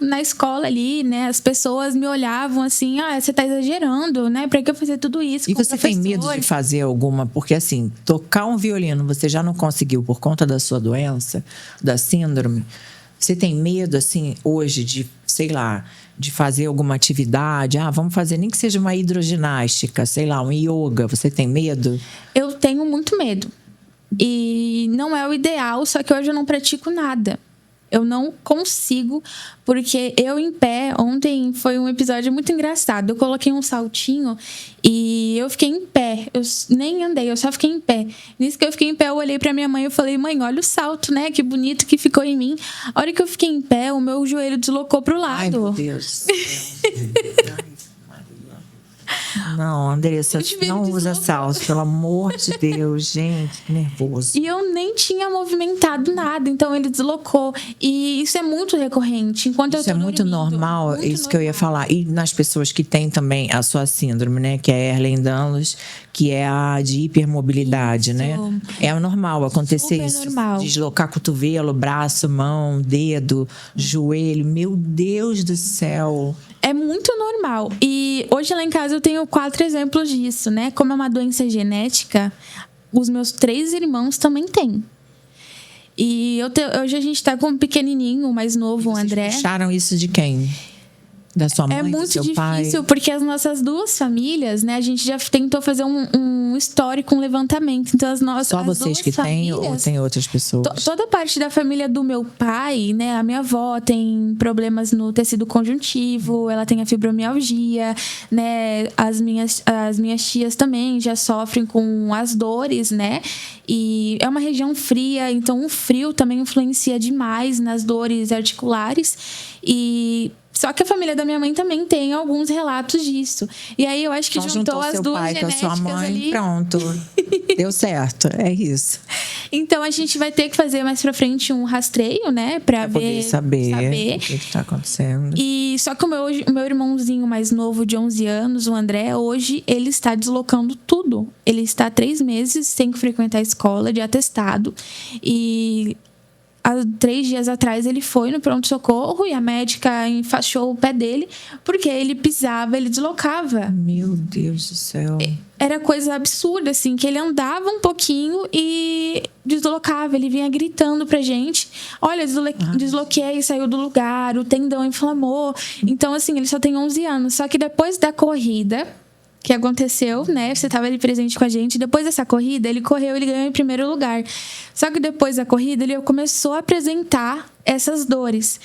na escola ali, né, as pessoas me olhavam assim, você tá exagerando, né? Pra que eu fazer tudo isso? E você tem medo de fazer alguma? Porque assim, tocar um violino você já não conseguiu por conta da sua doença, da síndrome. Você tem medo, assim, hoje de, sei lá, de fazer alguma atividade? Vamos fazer nem que seja uma hidroginástica, sei lá, um yoga. Você tem medo? Eu tenho muito medo. E não é o ideal, só que hoje eu não pratico nada. Eu não consigo, porque eu em pé, ontem foi um episódio muito engraçado. Eu coloquei um saltinho e eu fiquei em pé. Eu nem andei, eu só fiquei em pé. Nisso que eu fiquei em pé, eu olhei pra minha mãe e falei, mãe, olha o salto, né? Que bonito que ficou em mim. A hora que eu fiquei em pé, o meu joelho deslocou pro lado. Ai, meu Deus. Não, Andressa, não usa salto, pelo amor de Deus, gente, que nervoso. E eu nem tinha movimentado nada, então ele deslocou. E isso é muito recorrente. Enquanto isso é muito normal, muito isso normal. Que eu ia falar. E nas pessoas que têm também a sua síndrome, né? Que é Ehlers-Danlos, que é a de hipermobilidade, né? É normal acontecer super isso. Normal. Deslocar cotovelo, braço, mão, dedo, joelho. Meu Deus do céu. É muito normal. E hoje lá em casa eu tenho 4 exemplos disso, né? Como é uma doença genética, os meus 3 irmãos também têm. E hoje a gente tá com um pequenininho, o mais novo, o André. Vocês puxaram isso de quem? Da sua mãe, é muito do seu difícil, pai? Porque as nossas 2 famílias, né? A gente já tentou fazer um histórico, um levantamento. Então, só vocês que têm ou tem outras pessoas? Toda parte da família do meu pai, né? A minha avó tem problemas no tecido conjuntivo, ela tem a fibromialgia, né? As minhas tias também já sofrem com as dores, né? E é uma região fria, então o frio também influencia demais nas dores articulares. Só que a família da minha mãe também tem alguns relatos disso. E aí eu acho que então, juntou as seu 2 pai genéticas com a sua mãe, ali. Pronto. Deu certo, é isso. Então a gente vai ter que fazer mais pra frente um rastreio, né? Pra ver, saber o que está acontecendo. E só que o meu irmãozinho mais novo, de 11 anos, o André, hoje ele está deslocando tudo. Ele está há 3 meses sem frequentar a escola, de atestado. E há 3 dias atrás ele foi no pronto-socorro e a médica enfaixou o pé dele porque ele pisava, ele deslocava. Meu Deus do céu. Era coisa absurda, assim, que ele andava um pouquinho e deslocava. Ele vinha gritando pra gente, olha, desloquei, saiu do lugar, o tendão inflamou. Então, assim, ele só tem 11 anos. Só que depois da corrida que aconteceu, né? Você estava ali presente com a gente. Depois dessa corrida, ele correu, ele ganhou em primeiro lugar. Só que depois da corrida, ele começou a apresentar essas dores.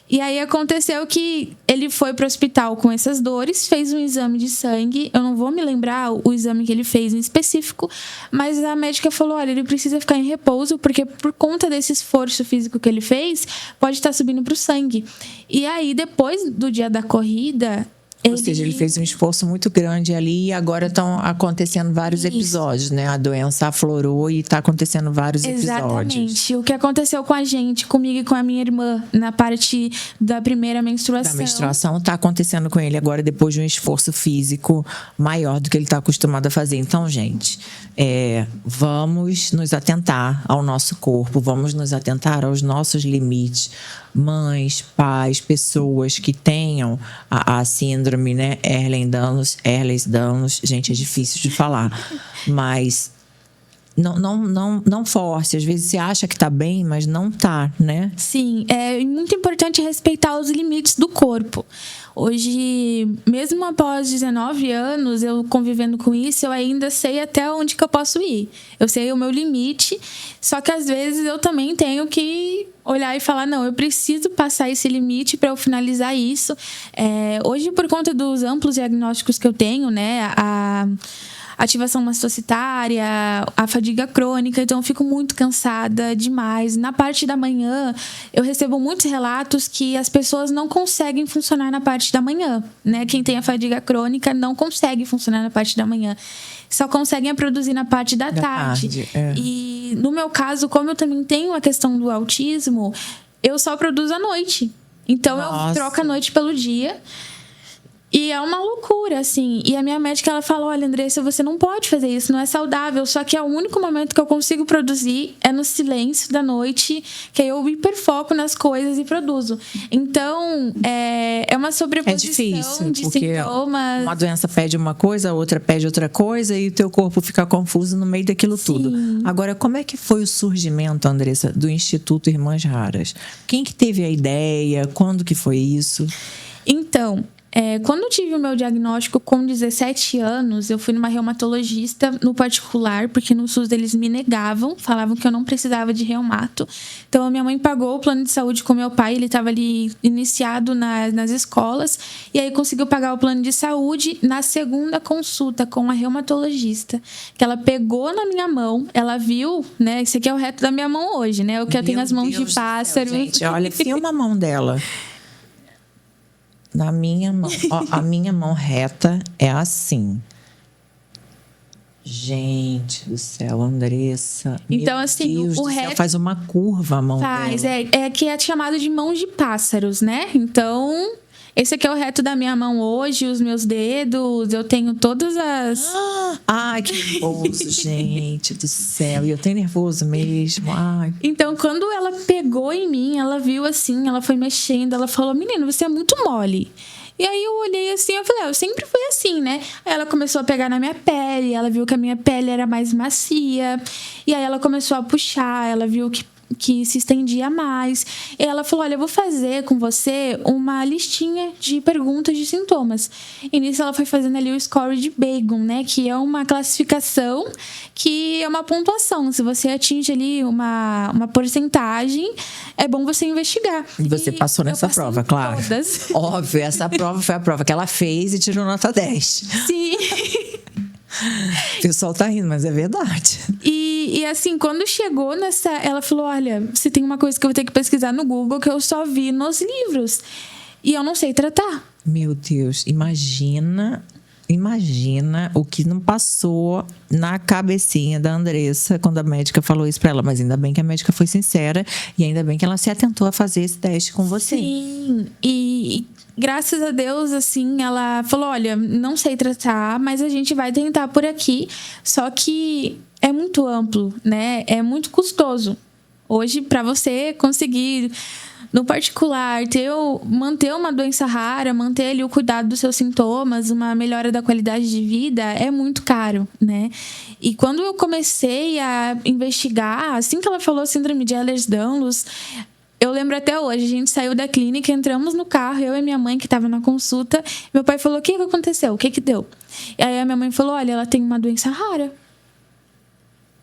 E aí aconteceu que ele foi para o hospital com essas dores, fez um exame de sangue. Eu não vou me lembrar o exame que ele fez em específico, mas a médica falou, olha, ele precisa ficar em repouso, porque por conta desse esforço físico que ele fez, pode estar subindo para o sangue. E aí, depois do dia da corrida... Ou seja, ele fez um esforço muito grande ali e agora estão acontecendo vários episódios, né? A doença aflorou e está acontecendo vários episódios. Exatamente. O que aconteceu com a gente, comigo e com a minha irmã, na parte da primeira menstruação. Da menstruação está acontecendo com ele agora depois de um esforço físico maior do que ele está acostumado a fazer. Então, gente, vamos nos atentar ao nosso corpo, vamos nos atentar aos nossos limites. Mães, pais, pessoas que tenham a síndrome, né? Ehlers-Danlos, gente, é difícil de falar, mas não force. Às vezes você acha que tá bem, mas não tá, né? Sim, é muito importante respeitar os limites do corpo. Hoje, mesmo após 19 anos, eu convivendo com isso, eu ainda sei até onde que eu posso ir. Eu sei o meu limite, só que às vezes eu também tenho que olhar e falar, não, eu preciso passar esse limite para eu finalizar isso. Hoje, por conta dos amplos diagnósticos que eu tenho, né, a ativação mastocitária, a fadiga crônica, então eu fico muito cansada demais. Na parte da manhã, eu recebo muitos relatos que as pessoas não conseguem funcionar na parte da manhã, né? Quem tem a fadiga crônica não consegue funcionar na parte da manhã. Só conseguem produzir na parte da tarde. E no meu caso, como eu também tenho a questão do autismo, eu só produzo à noite. Então eu troco a noite pelo dia. E é uma loucura, assim. E a minha médica, ela falou, olha, Andressa, você não pode fazer isso, não é saudável. Só que é o único momento que eu consigo produzir é no silêncio da noite, que aí eu hiperfoco nas coisas e produzo. Então, é uma sobreposição de sintomas. Uma doença pede uma coisa, a outra pede outra coisa, e o teu corpo fica confuso no meio daquilo tudo. Agora, como é que foi o surgimento, Andressa, do Instituto Irmãs Raras? Quem que teve a ideia? Quando que foi isso? Então, quando eu tive o meu diagnóstico com 17 anos, eu fui numa reumatologista no particular, porque no SUS eles me negavam, falavam que eu não precisava de reumato. Então, a minha mãe pagou o plano de saúde com meu pai, ele estava ali iniciado nas escolas, e aí conseguiu pagar o plano de saúde na segunda consulta com a reumatologista, que ela pegou na minha mão, ela viu, né, esse aqui é o reto da minha mão hoje, né, o que eu tenho as mãos de pássaro. Gente, olha, filma a mão dela. Na minha mão, ó, a minha mão reta é assim. Gente do céu, Andressa. Então, assim, Deus o do céu, reto faz uma curva a mão faz, dela. que é chamado de mãos de pássaros, né? Então, esse aqui é o reto da minha mão hoje, os meus dedos, eu tenho todas as... Ai, que nervoso, gente do céu. E eu tenho nervoso mesmo. Ai. Então, quando ela pegou em mim, ela viu assim, ela foi mexendo, ela falou, menina, você é muito mole. E aí eu olhei assim, eu falei, eu sempre fui assim, né? Aí ela começou a pegar na minha pele, ela viu que a minha pele era mais macia. E aí ela começou a puxar, ela viu que se estendia mais. E ela falou, olha, eu vou fazer com você uma listinha de perguntas de sintomas. E nisso ela foi fazendo ali o score de Begun, né? Que é uma classificação que é uma pontuação. Se você atinge ali uma porcentagem, é bom você investigar. E você passou nessa prova, claro. Todas. Óbvio, essa prova foi a prova que ela fez e tirou nota 10. Sim. O pessoal tá rindo, mas é verdade. E assim, quando chegou nessa... Ela falou, olha, você tem uma coisa que eu vou ter que pesquisar no Google que eu só vi nos livros. E eu não sei tratar. Meu Deus, imagina o que não passou na cabecinha da Andressa quando a médica falou isso pra ela. Mas ainda bem que a médica foi sincera e ainda bem que ela se atentou a fazer esse teste com você. Sim, e graças a Deus, assim, ela falou, olha, não sei tratar, mas a gente vai tentar por aqui. Só que é muito amplo, né? É muito custoso. Hoje, para você conseguir, no particular, manter uma doença rara, manter ali o cuidado dos seus sintomas, uma melhora da qualidade de vida, é muito caro, né? E quando eu comecei a investigar, assim que ela falou síndrome de Ehlers-Danlos, eu lembro até hoje, a gente saiu da clínica, entramos no carro, eu e minha mãe que estava na consulta, meu pai falou, o que aconteceu? O que deu? E aí a minha mãe falou, olha, ela tem uma doença rara.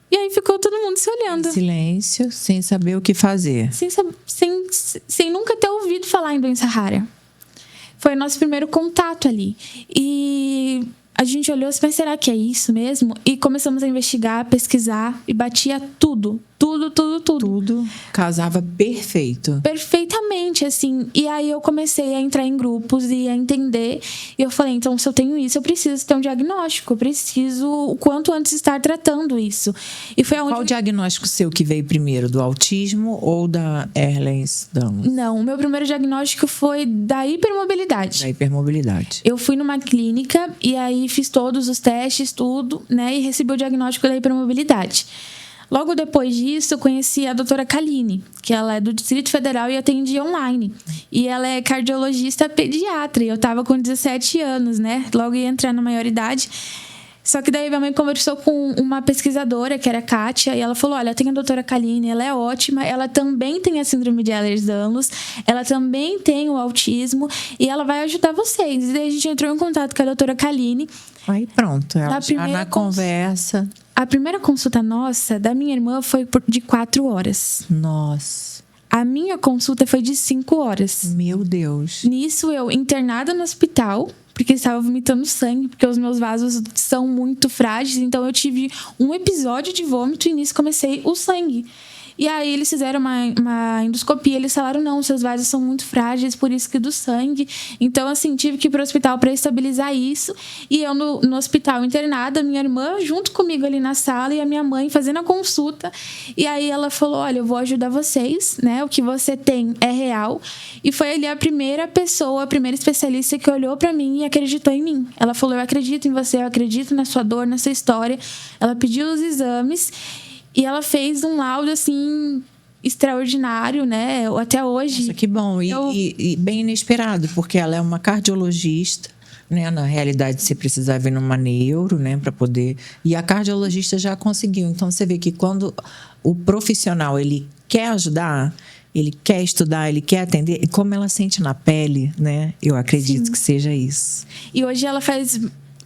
E aí ficou todo mundo se olhando. Em silêncio, sem saber o que fazer. Sem nunca ter ouvido falar em doença rara. Foi o nosso primeiro contato ali. E a gente olhou assim, mas será que é isso mesmo? E começamos a investigar, pesquisar e batia tudo. Tudo. Casava perfeito. Perfeitamente, assim. E aí eu comecei a entrar em grupos e a entender. E eu falei, então, se eu tenho isso, eu preciso ter um diagnóstico. Eu preciso, o quanto antes, estar tratando isso. E foi Qual o diagnóstico seu que veio primeiro? Do autismo ou da Ehlers-Danlos? Não, o meu primeiro diagnóstico foi da hipermobilidade. Da hipermobilidade. Eu fui numa clínica e aí fiz todos os testes, tudo, né? E recebi o diagnóstico da hipermobilidade. Logo depois disso, eu conheci a doutora Kaline, que ela é do Distrito Federal e atendia online. E ela é cardiologista pediatra. E eu estava com 17 anos, né? Logo ia entrar na maioridade. Só que daí minha mãe conversou com uma pesquisadora, que era a Kátia, e ela falou, olha, tem a doutora Kaline, ela é ótima, ela também tem a síndrome de Ehlers-Danlos, ela também tem o autismo, e ela vai ajudar vocês. E daí a gente entrou em contato com a doutora Kaline. Aí pronto, ela já na conversa... A primeira consulta nossa, da minha irmã, foi de 4 horas. Nossa. A minha consulta foi de 5 horas. Meu Deus. Nisso, eu internada no hospital, porque estava vomitando sangue, porque os meus vasos são muito frágeis. Então, eu tive um episódio de vômito e nisso comecei o sangue. E aí eles fizeram uma endoscopia, eles falaram, não, seus vasos são muito frágeis, por isso que do sangue. Então, assim, tive que ir pro hospital para estabilizar isso. E eu no hospital internada, minha irmã junto comigo ali na sala e a minha mãe fazendo a consulta. E aí ela falou, olha, eu vou ajudar vocês, né? O que você tem é real. E foi ali a primeira pessoa, a primeira especialista que olhou para mim e acreditou em mim. Ela falou, eu acredito em você, eu acredito na sua dor, na sua história. Ela pediu os exames e ela fez um laudo, assim, extraordinário, né? Até hoje. Nossa, que bom. E bem inesperado, porque ela é uma cardiologista, né? Na realidade, você precisava vir numa neuro, né? Para poder... E a cardiologista já conseguiu. Então, você vê que quando o profissional, ele quer ajudar, ele quer estudar, ele quer atender, e como ela sente na pele, né? Eu acredito que seja isso. E hoje ela faz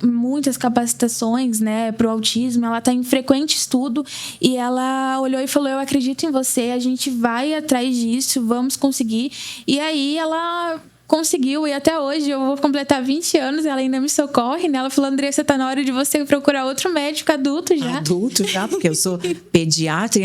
muitas capacitações, né, pro autismo. Ela está em frequente estudo e ela olhou e falou, eu acredito em você, a gente vai atrás disso, vamos conseguir. E aí ela conseguiu, e até hoje eu vou completar 20 anos, ela ainda me socorre, né? Ela falou, Andressa, tá na hora de você procurar outro médico adulto já. Adulto já, porque eu sou pediatra.